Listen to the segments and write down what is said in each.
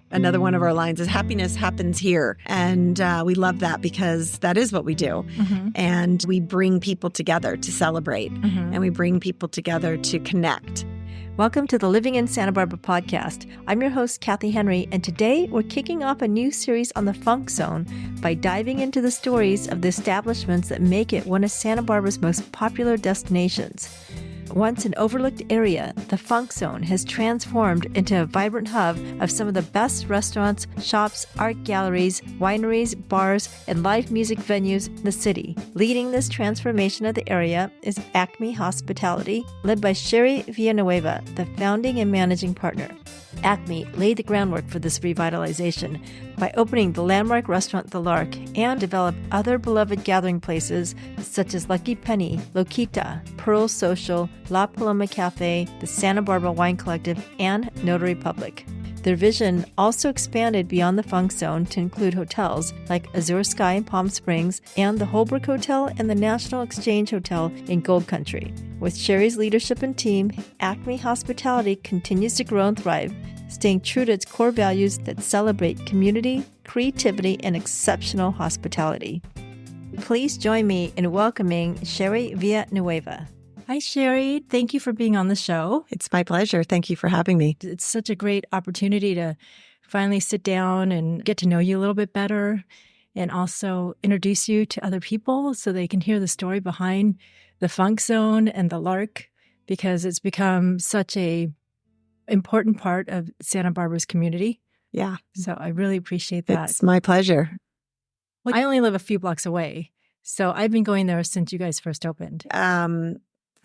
Another one of our lines is happiness happens here. And we love that because that is what we do. And we bring people together to celebrate and we bring people together to connect. Welcome to the Living in Santa Barbara podcast. I'm your host, Kathy Henry, and today we're kicking off a new series on the Funk Zone by diving into the stories of the establishments that make it one of Santa Barbara's most popular destinations. Once an overlooked area, the Funk Zone has transformed into a vibrant hub of some of the best restaurants, shops, art galleries, wineries, bars, and live music venues in the city. Leading this transformation of the area is Acme Hospitality, led by Sherry Villanueva, the founding and managing partner. Acme laid the groundwork for this revitalization by opening the landmark restaurant The Lark and developed other beloved gathering places such as Lucky Penny, Loquita, Pearl Social, La Paloma Cafe, the Santa Barbara Wine Collective, and Notary Public. Their vision also expanded beyond the Funk Zone to include hotels like Azure Sky in Palm Springs and the Holbrook Hotel and the National Exchange Hotel in Gold Country. With Sherry's leadership and team, Acme Hospitality continues to grow and thrive, staying true to its core values that celebrate community, creativity, and exceptional hospitality. Please join me in welcoming Sherry Villanueva. Hi, Sherry. Thank you for being on the show. It's my pleasure. Thank you for having me. It's such a great opportunity to finally sit down and get to know you a little bit better and also introduce you to other people so they can hear the story behind the Funk Zone and the Lark, because it's become such a important part of Santa Barbara's community. Yeah. So I really appreciate that. It's my pleasure. Well, I only live a few blocks away, so I've been going there since you guys first opened.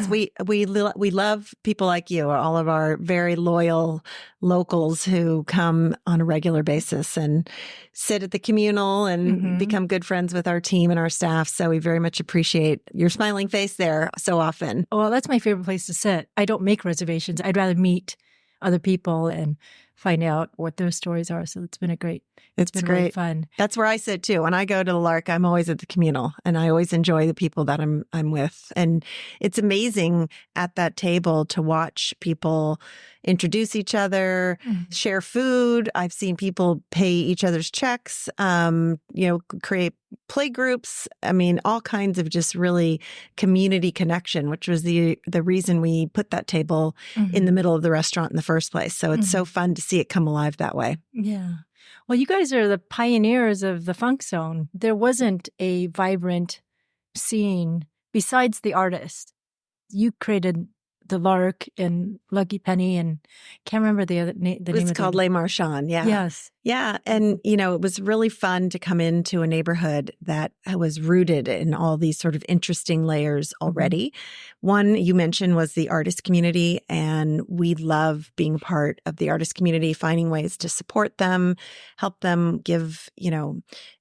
We love people like you, all of our very loyal locals who come on a regular basis and sit at the communal and become good friends with our team and our staff. So we very much appreciate your smiling face there so often. Well, that's my favorite place to sit. I don't make reservations. I'd rather meet other people and find out what their stories are. So it's been great. It's been great. Really fun. That's where I sit too. When I go to the Lark, I'm always at the communal and I always enjoy the people that I'm with. And it's amazing at that table to watch people introduce each other, share food. I've seen people pay each other's checks, create play groups. I mean, all kinds of just really community connection, which was the reason we put that table in the middle of the restaurant in the first place. So it's so fun to see it come alive that way. Yeah. Well, you guys are the pioneers of the Funk Zone. There wasn't a vibrant scene besides the artist. You created the Lark and Lucky Penny, and can't remember the other name. It's called Les Marchands. Yeah. Yes. Yeah. And, it was really fun to come into a neighborhood that was rooted in all these sort of interesting layers already. One you mentioned was the artist community, and we love being part of the artist community, finding ways to support them, help them give,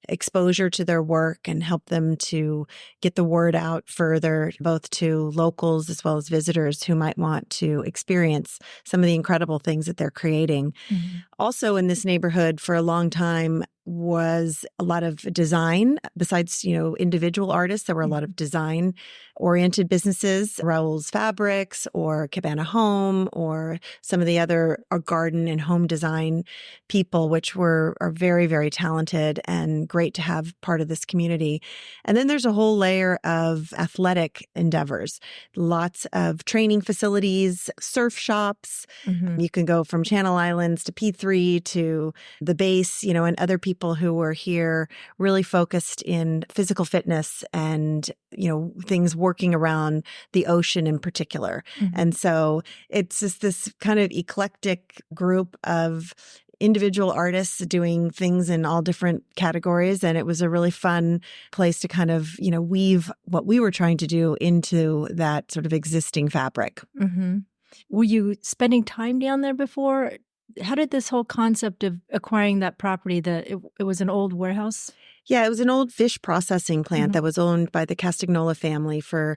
exposure to their work and help them to get the word out further, both to locals as well as visitors who might want to experience some of the incredible things that they're creating. Also in this neighborhood for a long time was a lot of design. Besides, individual artists, there were a lot of design-oriented businesses, Raoul's Fabrics or Cabana Home or some of the other garden and home design people, which are very, very talented and great to have part of this community. And then there's a whole layer of athletic endeavors, lots of training facilities, surf shops. You can go from Channel Islands to P3 to the base, and other people who were here really focused in physical fitness and, things working around the ocean in particular. And so it's just this kind of eclectic group of individual artists doing things in all different categories. And it was a really fun place to kind of, weave what we were trying to do into that sort of existing fabric. Were you spending time down there before? How did this whole concept of acquiring that property, it was an old warehouse? Yeah, it was an old fish processing plant that was owned by the Castagnola family for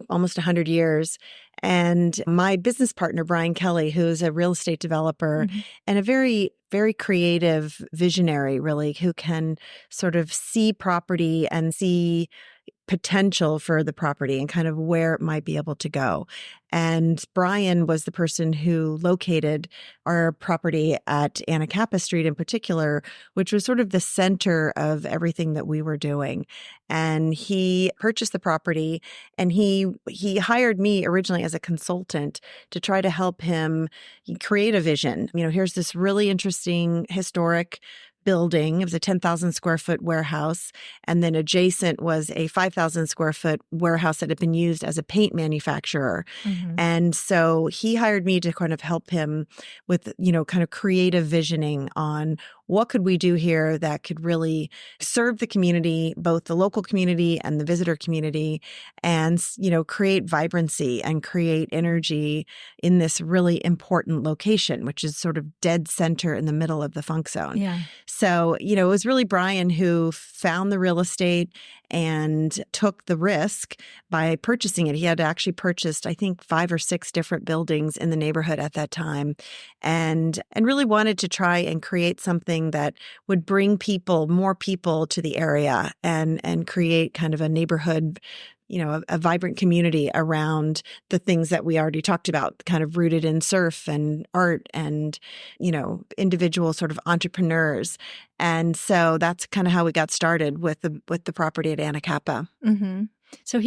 almost 100 years. And my business partner, Brian Kelly, who's a real estate developer and a very, very creative visionary, really, who can sort of see property and see potential for the property and kind of where it might be able to go. And Brian was the person who located our property at Anacapa Street in particular, which was sort of the center of everything that we were doing. And he purchased the property, and he hired me originally as a consultant to try to help him create a vision. Here's this really interesting historic building. It was a 10,000 square foot warehouse. And then adjacent was a 5,000 square foot warehouse that had been used as a paint manufacturer. Mm-hmm. And so he hired me to kind of help him with, kind of creative visioning on what could we do here that could really serve the community, both the local community and the visitor community, and, create vibrancy and create energy in this really important location, which is sort of dead center in the middle of the funk zone. Yeah. So, it was really Brian who found the real estate and took the risk by purchasing it. He had actually purchased, I think, 5 or 6 different buildings in the neighborhood at that time, and really wanted to try and create something that would bring more people to the area and create kind of a neighborhood, a vibrant community around the things that we already talked about, kind of rooted in surf and art and, individual sort of entrepreneurs. And so that's kind of how we got started with the property at Anacapa. Mm-hmm. So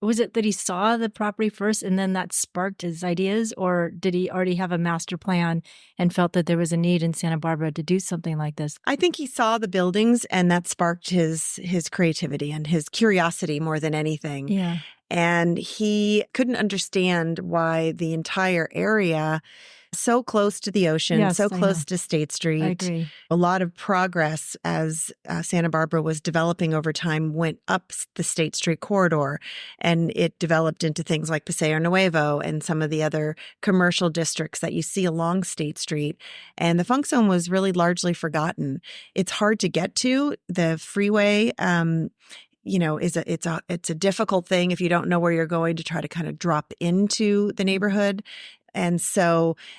was it that he saw the property first and then that sparked his ideas, or did he already have a master plan and felt that there was a need in Santa Barbara to do something like this? I think he saw the buildings, and that sparked his creativity and his curiosity more than anything. Yeah. And he couldn't understand why the entire area, so close to the ocean, yes, so close to State Street. I agree. A lot of progress as Santa Barbara was developing over time went up the State Street corridor, and it developed into things like Paseo Nuevo and some of the other commercial districts that you see along State Street. And the funk zone was really largely forgotten. It's hard to get to. The freeway it's a difficult thing if you don't know where you're going to try to kind of drop into the neighborhood. And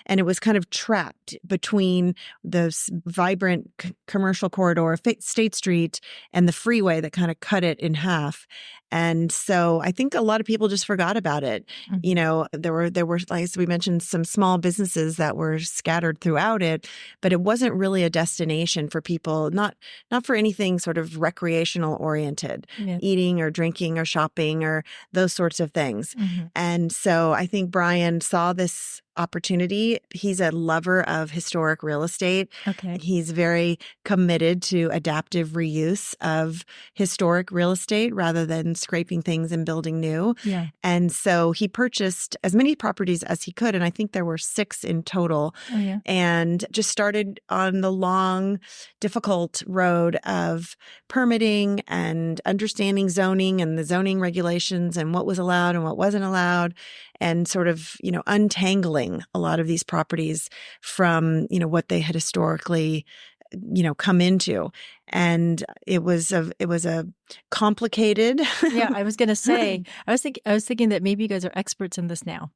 it was kind of trapped between this vibrant commercial corridor, State Street, and the freeway that kind of cut it in half. And so I think a lot of people just forgot about it. Mm-hmm. There were, like as we mentioned, some small businesses that were scattered throughout it, but it wasn't really a destination for people, not for anything sort of recreational oriented, eating or drinking or shopping or those sorts of things. Mm-hmm. And so I think Brian saw this opportunity. He's a lover of historic real estate. Okay. He's very committed to adaptive reuse of historic real estate rather than scraping things and building new. Yeah. And so he purchased as many properties as he could. And I think there were 6 in total. Oh, yeah. And just started on the long, difficult road of permitting and understanding zoning and the zoning regulations and what was allowed and what wasn't allowed, and sort of, untangling a lot of these properties from, what they had historically, come into. And it was a complicated. Yeah, I was going to say, I was thinking that maybe you guys are experts in this now.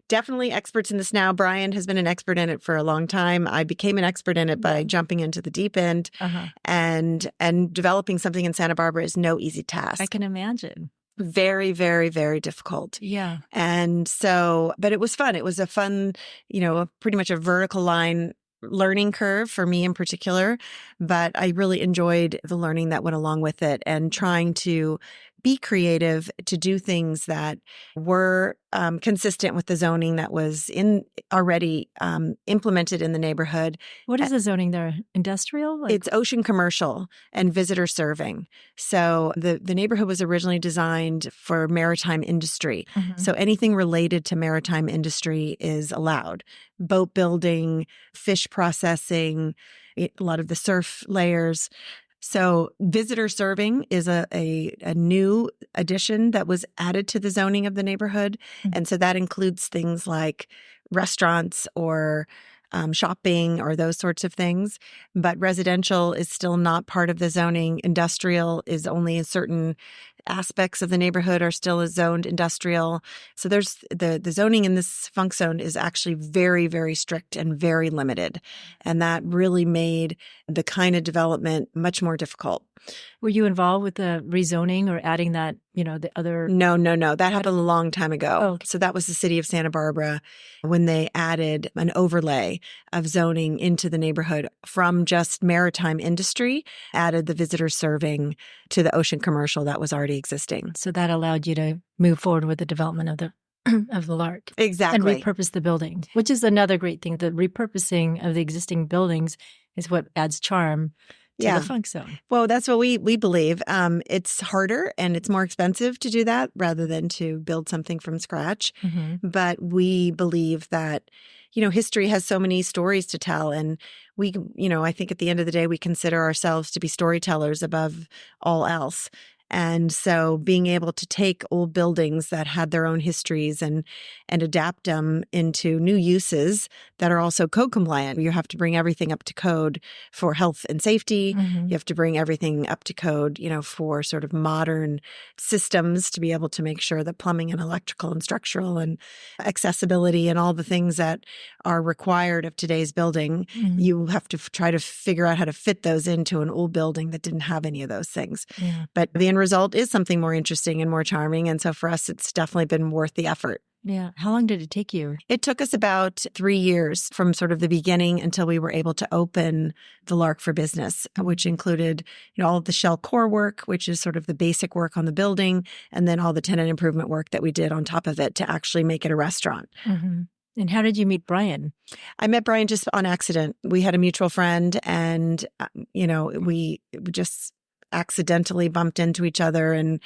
Definitely experts in this now. Brian has been an expert in it for a long time. I became an expert in it by jumping into the deep end. Uh-huh. And developing something in Santa Barbara is no easy task. I can imagine. Very, very, very difficult. Yeah. And so, but it was fun. It was a fun, pretty much a vertical line learning curve for me in particular. But I really enjoyed the learning that went along with it and trying to be creative to do things that were consistent with the zoning that was already implemented in the neighborhood. What is the zoning there? Industrial? It's ocean commercial and visitor serving. So the neighborhood was originally designed for maritime industry. Mm-hmm. So anything related to maritime industry is allowed. Boat building, fish processing, a lot of the surf layers. So visitor serving is a new addition that was added to the zoning of the neighborhood. Mm-hmm. And so that includes things like restaurants or shopping or those sorts of things. But residential is still not part of the zoning. Industrial is only in certain aspects of the neighborhood are still zoned industrial. So there's the zoning in this funk zone is actually very, very strict and very limited. And that really made the kind of development much more difficult. Were you involved with the rezoning or adding that, the other? No. That happened a long time ago. Oh, okay. So that was the city of Santa Barbara when they added an overlay of zoning into the neighborhood from just maritime industry, added the visitor serving to the ocean commercial that was already existing. So that allowed you to move forward with the development of the of the Lark. Exactly. And repurpose the building, which is another great thing. The repurposing of the existing buildings is what adds charm to the funk zone. Well, that's what we believe. It's harder and it's more expensive to do that rather than to build something from scratch. Mm-hmm. But we believe that, history has so many stories to tell. And we, I think at the end of the day, we consider ourselves to be storytellers above all else. And so being able to take old buildings that had their own histories and adapt them into new uses that are also code compliant. You have to bring everything up to code for health and safety. Mm-hmm. You have to bring everything up to code, for sort of modern systems to be able to make sure that plumbing and electrical and structural and accessibility and all the things that are required of today's building, Mm-hmm. you have to try to figure out how to fit those into an old building that didn't have any of those things. Yeah. But the end result is something more interesting and more charming. And so for us, it's definitely been worth the effort. Yeah. How long did it take you? It took us about 3 years from sort of the beginning until we were able to open the Lark for Business, which included, all of the shell core work, which is sort of the basic work on the building, and then all the tenant improvement work that we did on top of it to actually make it a restaurant. Mm-hmm. And how did you meet Brian? I met Brian just on accident. We had a mutual friend and, we just accidentally bumped into each other, and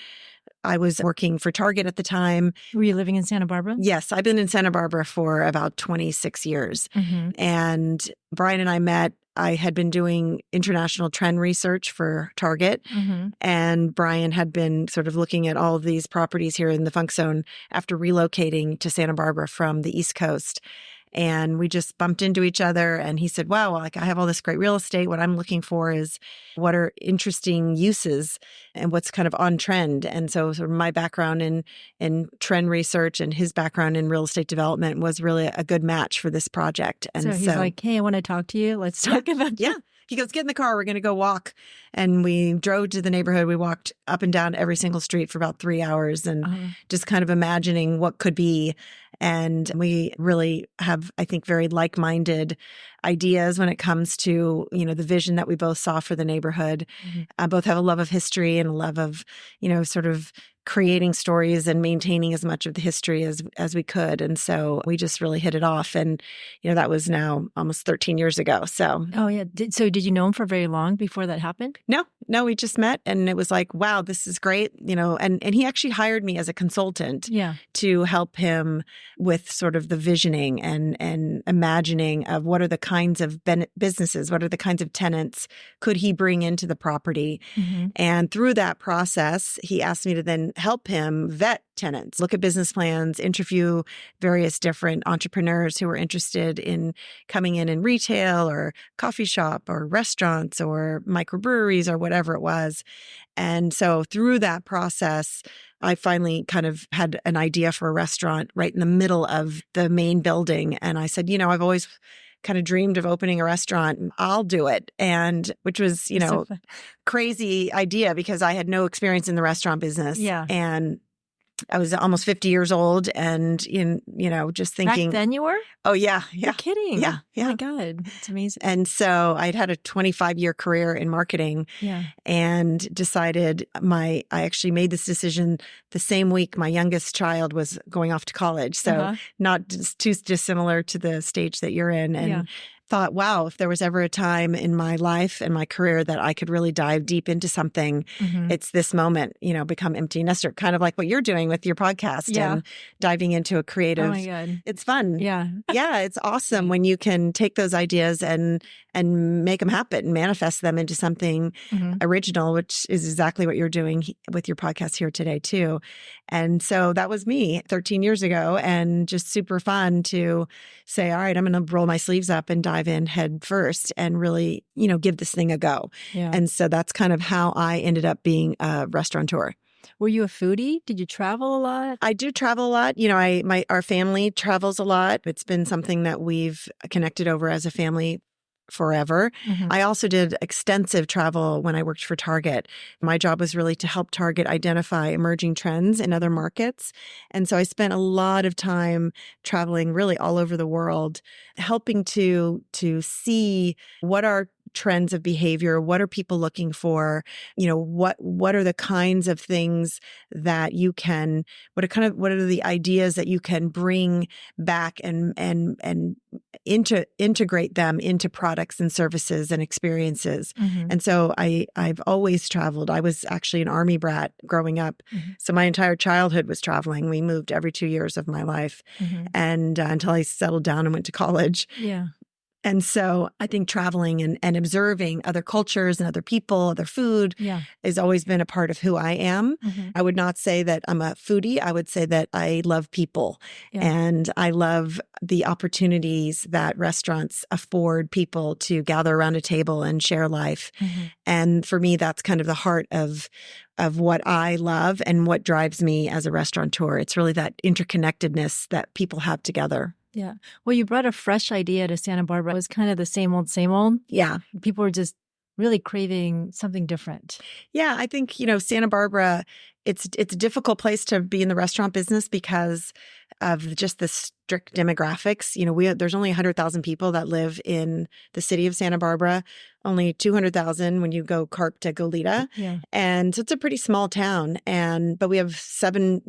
I was working for Target at the time. Were you living in Santa Barbara? Yes, I've been in Santa Barbara for about 26 years. Mm-hmm. And Brian and I met. I had been doing international trend research for Target, Mm-hmm. and Brian had been sort of looking at all of these properties here in the funk zone after relocating to Santa Barbara from the East Coast. And we just bumped into each other, and he said, wow, I have all this great real estate. What I'm looking for is what are interesting uses and what's kind of on trend. And so sort of my background in trend research and his background in real estate development was really a good match for this project. And so he's like, hey, I want to talk to you. Let's talk about Yeah. He goes, get in the car. We're going to go walk. And we drove to the neighborhood. We walked up and down every single street for about 3 hours and just kind of imagining what could be. And we really have, I think, very like-minded ideas when it comes to, the vision that we both saw for the neighborhood. Mm-hmm. Both have a love of history and a love of, sort of creating stories and maintaining as much of the history as we could. And so we just really hit it off. And, that was now almost 13 years ago. So. Oh, yeah. So did you know him for very long before that happened? No, we just met and it was like, wow, this is great. And he actually hired me as a consultant to help him with sort of the visioning and imagining of what are the kinds of businesses, what are the kinds of tenants could he bring into the property. Mm-hmm. And through that process, he asked me to then help him vet tenants, look at business plans, interview various different entrepreneurs who were interested in coming in retail or coffee shop or restaurants or microbreweries or whatever it was. And so through that process, I finally kind of had an idea for a restaurant right in the middle of the main building. And I said, I've always kind of dreamed of opening a restaurant. I'll do it. And which was, crazy idea because I had no experience in the restaurant business. Yeah. And I was almost 50 years old and, just thinking. Back then you were? Oh, yeah. You're kidding. Yeah. Oh, my God. It's amazing. And so I'd had a 25-year career in marketing and decided I actually made this decision the same week my youngest child was going off to college. So not just too dissimilar to the stage that you're in. And thought, wow, if there was ever a time in my life and my career that I could really dive deep into something, it's this moment, become empty nester, kind of like what you're doing with your podcast and diving into a creative. Oh my God. It's fun. Yeah. Yeah. It's awesome when you can take those ideas and make them happen and manifest them into something original, which is exactly what you're doing with your podcast here today too. And so that was me 13 years ago and just super fun to say, all right, I'm going to roll my sleeves up and dive in head first and really, give this thing a go. Yeah. And so that's kind of how I ended up being a restaurateur. Were you a foodie? Did you travel a lot? I do travel a lot. Our family travels a lot. It's been something that we've connected over as a family forever. I also did extensive travel when I worked for Target. My job was really to help Target identify emerging trends in other markets. And so I spent a lot of time traveling really all over the world, helping to see what are trends of behavior, what are people looking for, what are the kinds of things that you can, what are the ideas that you can bring back and integrate them into products and services and experiences. And so I've always traveled. I was actually an Army brat growing up. So my entire childhood was traveling. We moved every 2 years of my life and until I settled down and went to college. Yeah. And so I think traveling and observing other cultures and other people, other food has always been a part of who I am. I would not say that I'm a foodie. I would say that I love people and I love the opportunities that restaurants afford people to gather around a table and share life. And for me, that's kind of the heart of what I love and what drives me as a restaurateur. It's really that interconnectedness that people have together. Yeah. Well, you brought a fresh idea to Santa Barbara. It was kind of the same old, same old. Yeah. People were just really craving something different. Yeah. I think, Santa Barbara, it's a difficult place to be in the restaurant business because of just the strict demographics. There's only 100,000 people that live in the city of Santa Barbara, only 200,000 when you go CARP to Goleta. Yeah. And so it's a pretty small town. But we have 7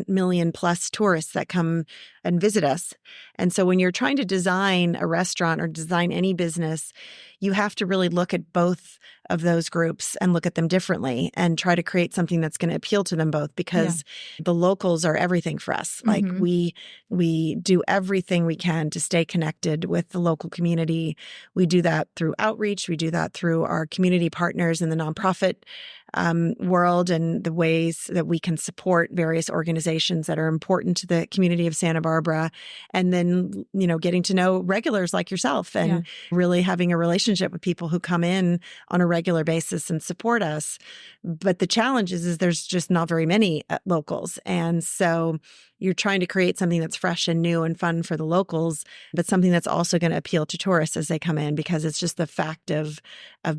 million plus tourists that come and visit us. And so when you're trying to design a restaurant or design any business, you have to really look at both of those groups and look at them differently and try to create something that's going to appeal to them both because the locals are everything for us. Like we do everything we can to stay connected with the local community. We do that through outreach. We do that through our community partners in the nonprofit world and the ways that we can support various organizations that are important to the community of Santa Barbara. And then, getting to know regulars like yourself and really having a relationship with people who come in on a regular basis and support us. But the challenge is there's just not very many locals. And so you're trying to create something that's fresh and new and fun for the locals, but something that's also going to appeal to tourists as they come in, because it's just the fact of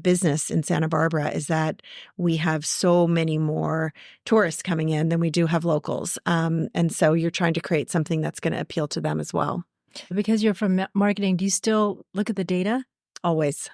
business in Santa Barbara is that we have so many more tourists coming in than we do have locals. And so you're trying to create something that's going to appeal to them as well. Because you're from marketing, do you still look at the data? Always.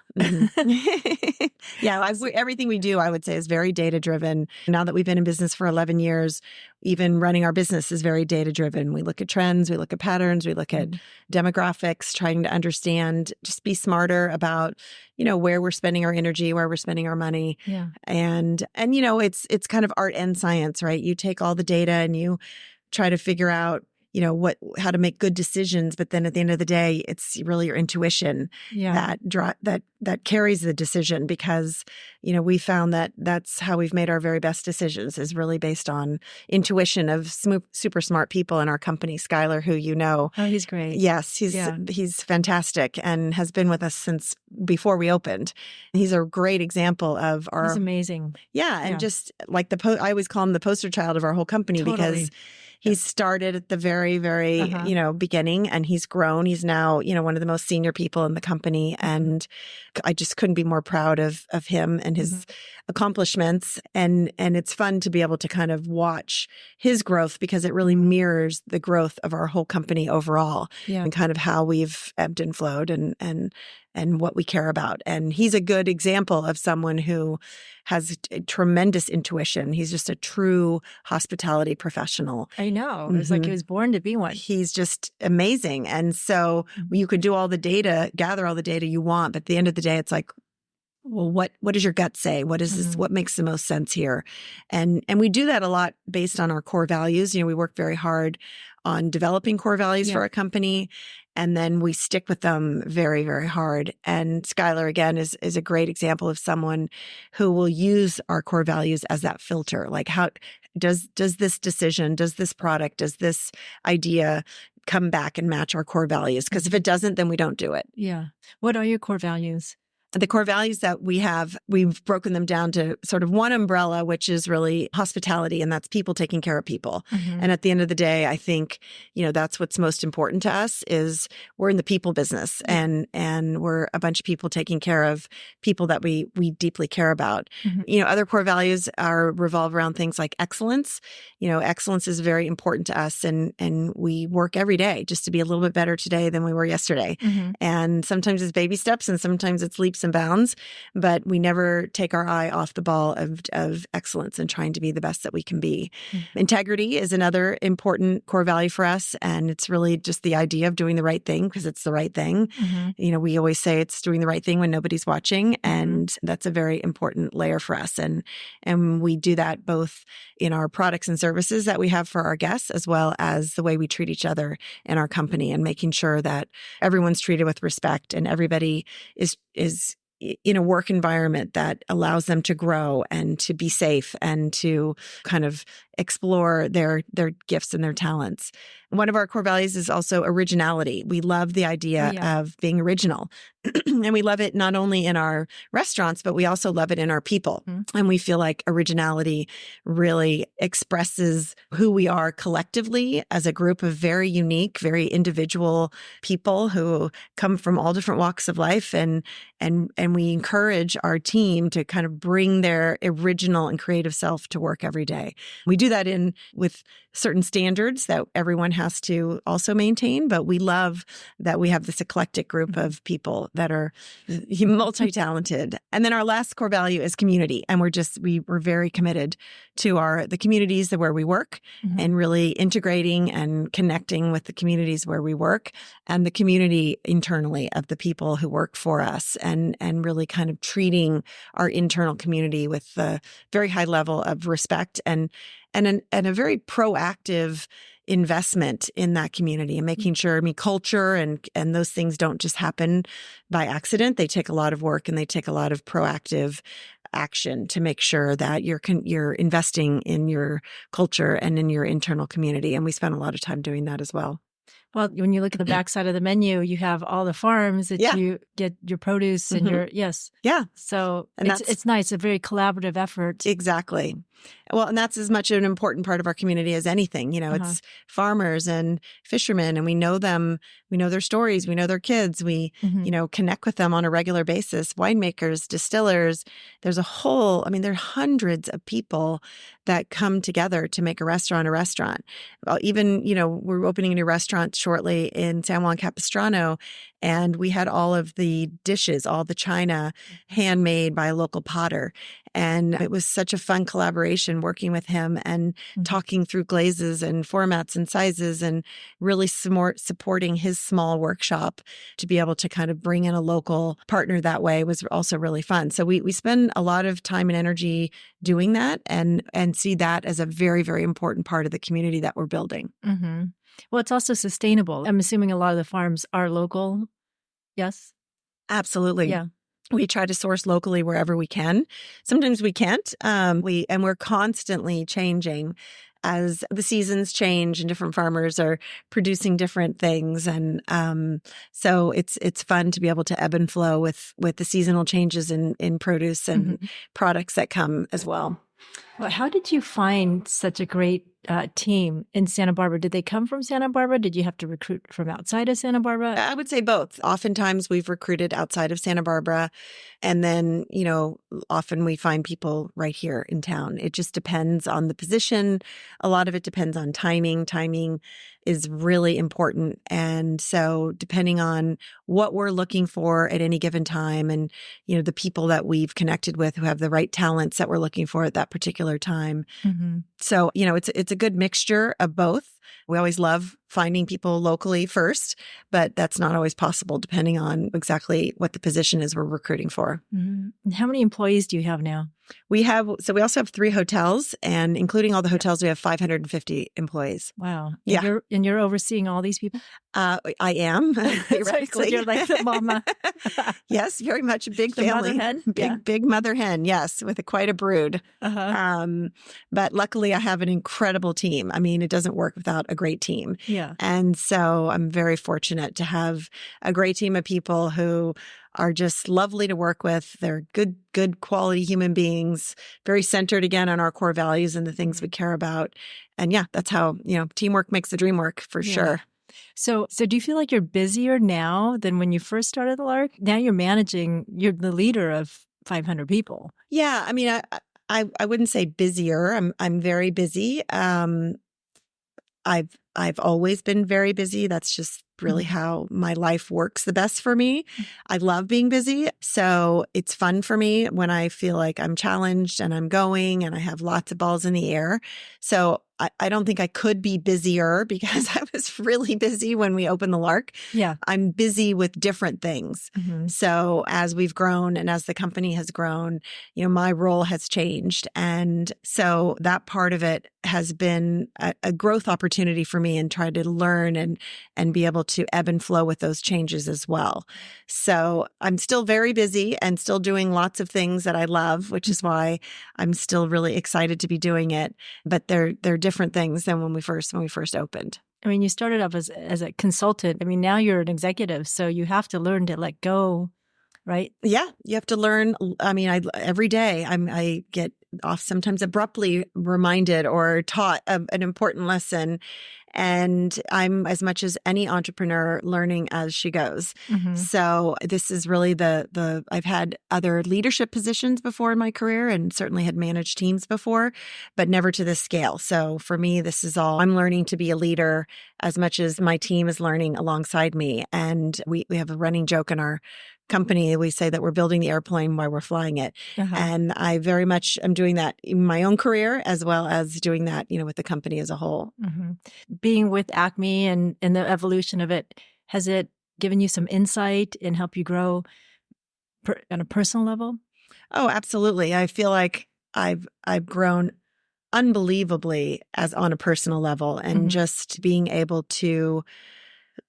Yeah, everything we do, I would say, is very data-driven. Now that we've been in business for 11 years, even running our business is very data-driven. We look at trends, we look at patterns, we look at demographics, trying to understand, just be smarter about, where we're spending our energy, where we're spending our money. Yeah. And it's kind of art and science, right? You take all the data and you try to figure out how to make good decisions. But then at the end of the day, it's really your intuition that carries the decision, because, we found that that's how we've made our very best decisions, is really based on intuition of super smart people in our company. Skylar, who Oh, he's great. Yes, he's fantastic and has been with us since before we opened. He's a great example of our... He's amazing. Yeah. And just like I always call him the poster child of our whole company, because he started at the very, very, beginning, and he's grown. He's now, one of the most senior people in the company. And I just couldn't be more proud of him and his accomplishments. And it's fun to be able to kind of watch his growth, because it really mirrors the growth of our whole company overall and kind of how we've ebbed and flowed and what we care about. And he's a good example of someone who has tremendous intuition. He's just a true hospitality professional. I know. It's like he was born to be one. He's just amazing. And so you could do all the data, gather all the data you want, but at the end of the day, it's like, well, what does your gut say? What is this? What makes the most sense here? And we do that a lot based on our core values. We work very hard on developing core values for our company, and then we stick with them very, very hard. And Skylar, again, is a great example of someone who will use our core values as that filter. Like, how does this decision, does this product, does this idea come back and match our core values? Because if it doesn't, then we don't do it. Yeah. What are your core values? the core values that we have, we've broken them down to sort of one umbrella, which is really hospitality, and that's people taking care of people. And at the end of the day, I think, that's what's most important to us is we're in the people business, and we're a bunch of people taking care of people that we deeply care about. Other core values revolve around things like excellence. Excellence is very important to us, and we work every day just to be a little bit better today than we were yesterday. And sometimes it's baby steps, and sometimes it's leaps and bounds, but we never take our eye off the ball of excellence and trying to be the best that we can be. Integrity is another important core value for us, and it's really just the idea of doing the right thing because it's the right thing. We always say it's doing the right thing when nobody's watching, and that's a very important layer for us. And we do that both in our products and services that we have for our guests, as well as the way we treat each other in our company, and making sure that everyone's treated with respect and everybody is in a work environment that allows them to grow and to be safe and to kind of explore their gifts and their talents. One of our core values is also originality. We love the idea of being original. And we love it not only in our restaurants, but we also love it in our people. And we feel like originality really expresses who we are collectively as a group of very unique, very individual people who come from all different walks of life. And we encourage our team to kind of bring their original and creative self to work every day. We do that with certain standards that everyone has to also maintain, but we love that we have this eclectic group of people that are multi-talented. And then our last core value is community. And we're very committed to the communities where we work and really integrating and connecting with the communities where we work and the community internally of the people who work for us, and really kind of treating our internal community with a very high level of respect and a very proactive investment in that community, and making sure, culture and those things don't just happen by accident. They take a lot of work and they take a lot of proactive action to make sure that you're investing in your culture and in your internal community. And we spend a lot of time doing that as well. Well, when you look at the backside of the menu, you have all the farms that you get your produce and your, So it's nice, a very collaborative effort. Exactly. Well, and that's as much an important part of our community as anything. It's farmers and fishermen, and we know them, we know their stories, we know their kids, we, connect with them on a regular basis, winemakers, distillers. There's there are hundreds of people that come together to make a restaurant. Well, even, we're opening a new restaurant shortly in San Juan Capistrano, and we had all of the dishes, all the china, handmade by a local potter. And it was such a fun collaboration working with him and talking through glazes and formats and sizes, and really supporting his small workshop to be able to kind of bring in a local partner that way was also really fun. So we spend a lot of time and energy doing that, and see that as a very, very important part of the community that we're building. Well, it's also sustainable. I'm assuming a lot of the farms are local. Yes? Absolutely. Yeah. We try to source locally wherever we can. Sometimes we can't. We're constantly changing as the seasons change and different farmers are producing different things. And so it's fun to be able to ebb and flow with the seasonal changes in produce and products that come as well. Well, how did you find such a great team in Santa Barbara? Did they come from Santa Barbara? Did you have to recruit from outside of Santa Barbara? I would say both. Oftentimes we've recruited outside of Santa Barbara, and then, often we find people right here in town. It just depends on the position. A lot of it depends on timing. Timing is really important. And so depending on what we're looking for at any given time, and, the people that we've connected with who have the right talents that we're looking for at that particular time. So, it's a good mixture of both. We always love finding people locally first, but that's not always possible depending on exactly what the position is we're recruiting for. And how many employees do you have now? We also have 3 hotels, and including all the hotels, we have 550 employees. Wow. Yeah. And you're overseeing all these people? I am. So you're like the mama. Yes, very much a big the family. Mother hen? Big mother hen, yes, with quite a brood. But luckily I have an incredible team. It doesn't work without a great team. Yeah. And so I'm very fortunate to have a great team of people who are just lovely to work with. They're good quality human beings, very centered again on our core values and the things we care about. And yeah, that's how, teamwork makes the dream work for sure. So do you feel like you're busier now than when you first started the Lark? Now you're the leader of 500 people. Yeah. I mean, I wouldn't say busier. I'm very busy. I've always been very busy. That's just really how my life works the best for me. I love being busy. So it's fun for me when I feel like I'm challenged and I'm going and I have lots of balls in the air. So I don't think I could be busier because I was really busy when we opened the Lark. Yeah. I'm busy with different things. So as we've grown and as the company has grown, my role has changed. And so that part of it has been a growth opportunity for me and try to learn and be able to ebb and flow with those changes as well. So I'm still very busy and still doing lots of things that I love, which is why I'm still really excited to be doing it. But they're different things than when we first opened. I mean, you started off as a consultant. I mean, now you're an executive, so you have to learn to let go, right? Yeah, you have to learn. I mean, every day I get off sometimes abruptly reminded or taught an important lesson. And I'm, as much as any entrepreneur, learning as she goes. So this is really I've had other leadership positions before in my career and certainly had managed teams before, but never to this scale. So for me, this is all I'm learning to be a leader as much as my team is learning alongside me. And we have a running joke in our company. We say that we're building the airplane while we're flying it. And I very much am doing that in my own career as well as doing that, with the company as a whole. Being with Acme and the evolution of it, has it given you some insight and helped you grow on a personal level? Oh, absolutely. I feel like I've grown unbelievably as on a personal level and just being able to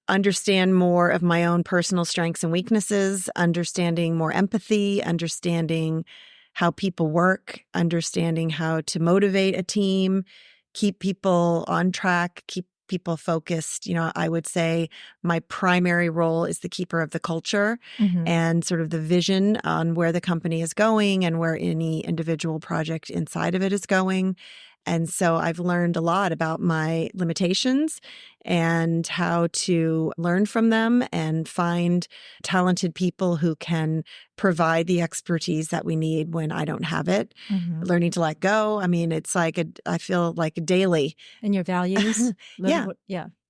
understand more of my own personal strengths and weaknesses, understanding more empathy, understanding how people work, understanding how to motivate a team, keep people on track, keep people focused. I would say my primary role is the keeper of the culture and sort of the vision on where the company is going and where any individual project inside of it is going. And so I've learned a lot about my limitations and how to learn from them and find talented people who can provide the expertise that we need when I don't have it. Learning to let go. I mean, it's like I feel like daily. And your values? Yeah.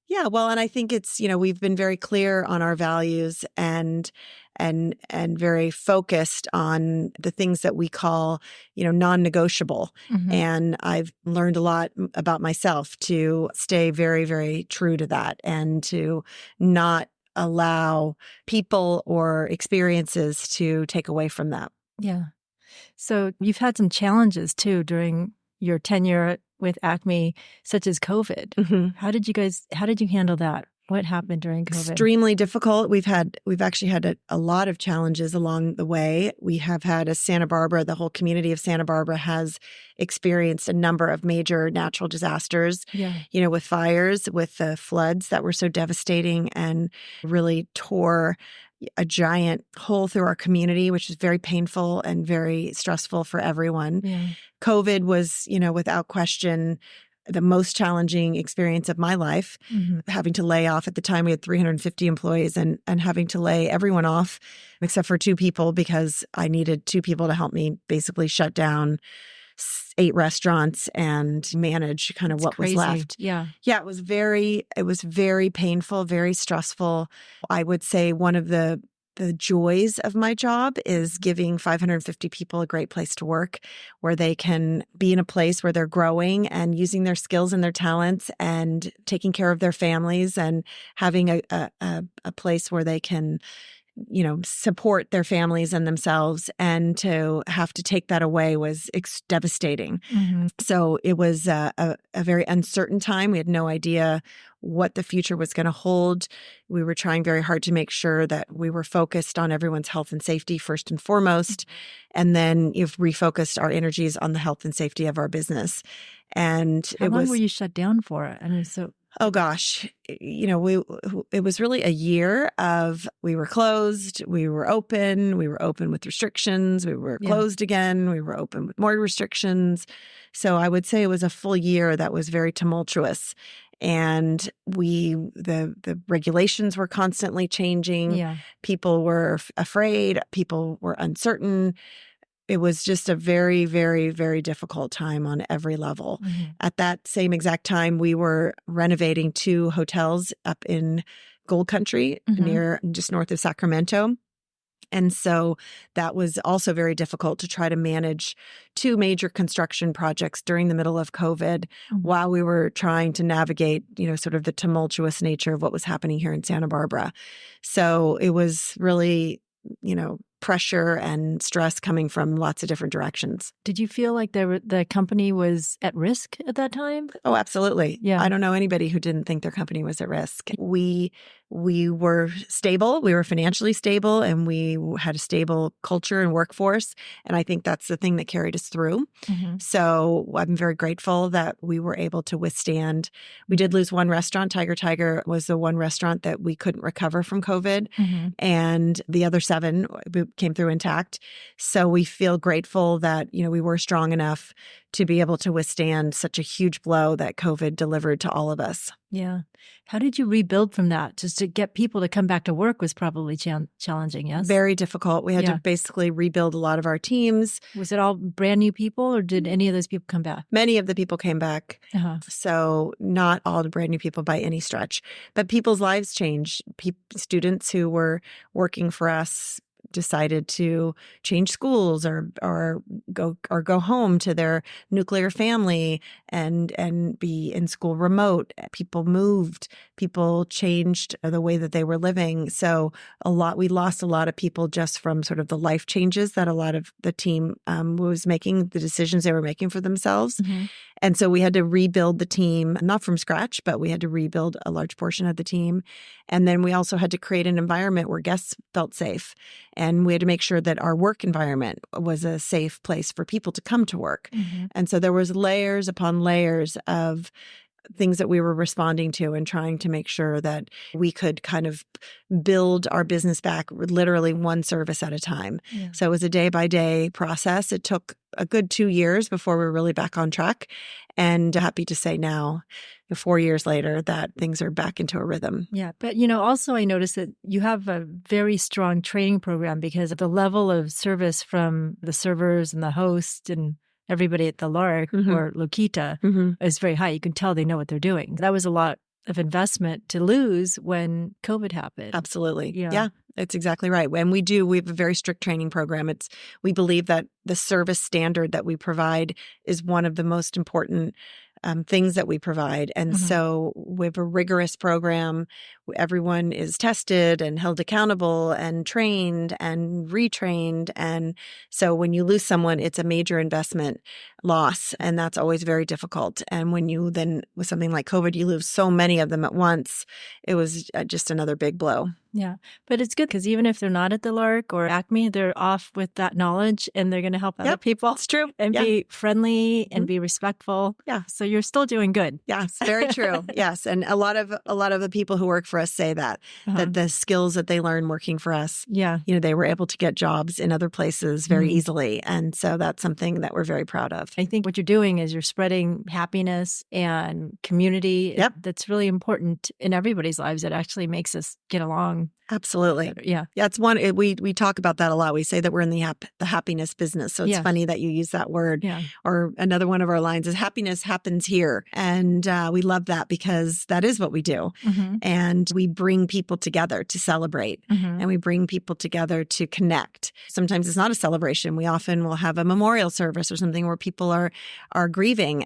Yeah. Well, and I think it's, we've been very clear on our values and very focused on the things that we call, non-negotiable. And I've learned a lot about myself to stay very, very true to that and to not allow people or experiences to take away from that. Yeah. So you've had some challenges too during your tenure with Acme, such as COVID. How did you handle that? What happened during COVID? Extremely difficult. We've actually had a lot of challenges along the way. We have had the whole community of Santa Barbara has experienced a number of major natural disasters, with fires, with the floods that were so devastating and really tore a giant hole through our community, which is very painful and very stressful for everyone. COVID was, without question, the most challenging experience of my life, having to lay off. At the time, we had 350 employees and having to lay everyone off except for 2 people because I needed 2 people to help me basically shut down 8 restaurants and manage kind of what was left. Yeah. It was very painful, very stressful. I would say one of the joys of my job is giving 550 people a great place to work where they can be in a place where they're growing and using their skills and their talents and taking care of their families and having a place where they can support their families and themselves, and to have to take that away was devastating. So it was a very uncertain time. We had no idea what the future was going to hold. We were trying very hard to make sure that we were focused on everyone's health and safety first and foremost, and then you've refocused our energies on the health and safety of our business. And how long were you shut down for? I mean, Oh gosh, it was really a year of we were closed, we were open with restrictions, we were closed again, we were open with more restrictions. So I would say it was a full year that was very tumultuous. And the regulations were constantly changing. Yeah. People were afraid, people were uncertain. It was just a very, very, very difficult time on every level. Mm-hmm. At that same exact time, we were renovating 2 hotels up in Gold Country, just north of Sacramento. And so that was also very difficult to try to manage 2 major construction projects during the middle of COVID while we were trying to navigate, sort of the tumultuous nature of what was happening here in Santa Barbara. So it was really, pressure and stress coming from lots of different directions. Did you feel like the company was at risk at that time? Oh, absolutely. Yeah. I don't know anybody who didn't think their company was at risk. We were stable. We were financially stable, and we had a stable culture and workforce. And I think that's the thing that carried us through. So I'm very grateful that we were able to withstand. We did lose one restaurant. Tiger was the one restaurant that we couldn't recover from COVID. And the other 7 came through intact. So we feel grateful that, we were strong enough to be able to withstand such a huge blow that COVID delivered to all of us. Yeah. How did you rebuild from that? Just to get people to come back to work was probably challenging, yes? Very difficult. We had to basically rebuild a lot of our teams. Was it all brand new people, or did any of those people come back? Many of the people came back. So not all the brand new people by any stretch. But people's lives changed. Students who were working for us decided to change schools or go home to their nuclear family and be in school remote. People moved, people changed the way that they were living. So we lost a lot of people just from sort of the life changes that a lot of the team was making, the decisions they were making for themselves. And so we had to rebuild the team, not from scratch, but we had to rebuild a large portion of the team. And then we also had to create an environment where guests felt safe. And we had to make sure that our work environment was a safe place for people to come to work. And so there was layers upon layers of things that we were responding to and trying to make sure that we could kind of build our business back literally one service at a time. So it was a day-by-day process. It took a good 2 years before we were really back on track. And happy to say now, 4 years later, that things are back into a rhythm. Yeah. But, also I noticed that you have a very strong training program because of the level of service from the servers and the host and everybody at the Lark or Lokita is very high. You can tell they know what they're doing. That was a lot of investment to lose when COVID happened. Absolutely. Yeah. That's exactly right. And we have a very strict training program. We believe that the service standard that we provide is one of the most important things that we provide. And so we have a rigorous program. Everyone is tested and held accountable and trained and retrained. And so when you lose someone, it's a major investment loss. And that's always very difficult. And when you then, with something like COVID, you lose so many of them at once, it was just another big blow. Yeah. But it's good because even if they're not at the Lark or Acme, they're off with that knowledge and they're going to help other people. It's true. And be friendly and be respectful. Yeah. So you're still doing good. Yes, very true. Yes. And a lot of the people who work for us say that the skills that they learn working for us, they were able to get jobs in other places very easily. And so that's something that we're very proud of. I think what you're doing is you're spreading happiness and community. That's really important in everybody's lives. It actually makes us get along. Absolutely. Yeah. Yeah. It's one, we talk about that a lot. We say that we're in the happiness business. So it's funny that you use that word. Yeah. Or another one of our lines is happiness happens here. And we love that because that is what we do. And we bring people together to celebrate and we bring people together to connect. Sometimes it's not a celebration. We often will have a memorial service or something where people are grieving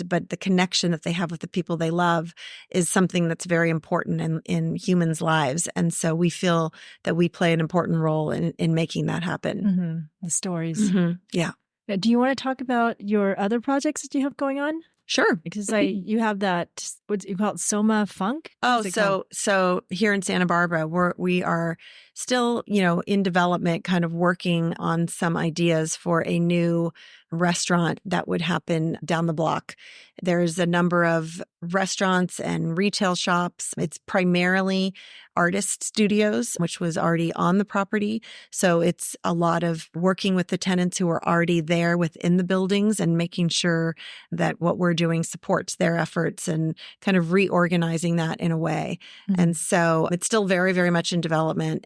but the connection that they have with the people they love is something that's very important in humans' lives. And so we feel that we play an important role in making that happen. The stories. Yeah. Do you want to talk about your other projects that you have going on? Sure. Because you have that, what you call it, Soma Funk? Oh, so here in Santa Barbara, we are still, in development, kind of working on some ideas for a new restaurant that would happen down the block. There's a number of restaurants and retail shops. It's primarily artist studios, which was already on the property. So it's a lot of working with the tenants who are already there within the buildings and making sure that what we're doing supports their efforts and kind of reorganizing that in a way. Mm-hmm. And so it's still very, very much in development,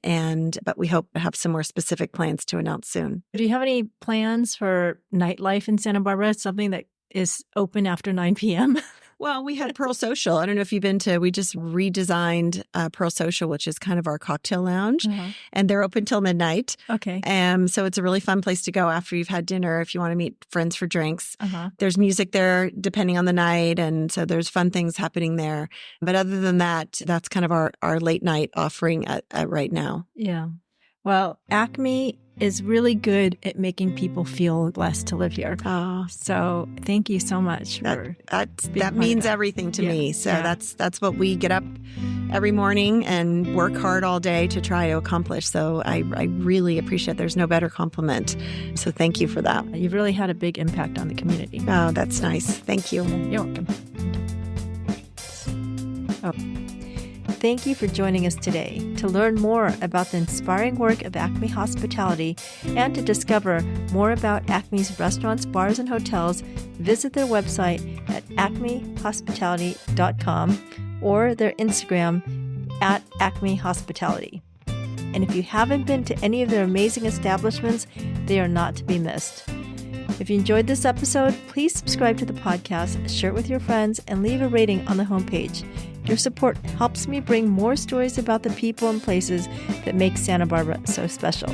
but we hope to have some more specific plans to announce soon. Do you have any plans for nightlife in Santa Barbara? Something that is open after 9 p.m.? Well, we had Pearl Social. I don't know if you've been we just redesigned Pearl Social, which is kind of our cocktail lounge, and they're open till midnight. Okay. So it's a really fun place to go after you've had dinner if you want to meet friends for drinks. There's music there depending on the night, and so there's fun things happening there. But other than that, that's kind of our late night offering at right now. Yeah. Well, Acme is really good at making people feel blessed to live here. Oh, so thank you so much. That means everything to me. So that's what we get up every morning and work hard all day to try to accomplish. So I really appreciate. There's no better compliment. So thank you for that. You've really had a big impact on the community. Oh, that's nice. Thank you. You're welcome. Thank you for joining us today. To learn more about the inspiring work of Acme Hospitality and to discover more about Acme's restaurants, bars, and hotels, visit their website at acmehospitality.com or their Instagram at Acme Hospitality. And if you haven't been to any of their amazing establishments, they are not to be missed. If you enjoyed this episode, please subscribe to the podcast, share it with your friends, and leave a rating on the homepage. Your support helps me bring more stories about the people and places that make Santa Barbara so special.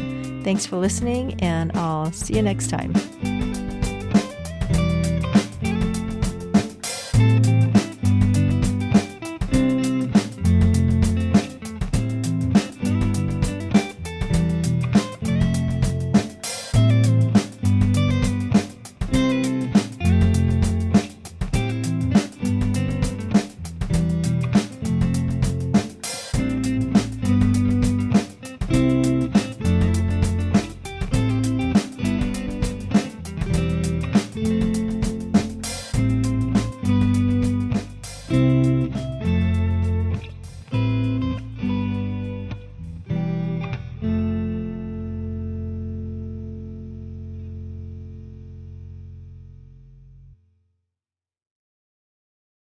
Thanks for listening, and I'll see you next time.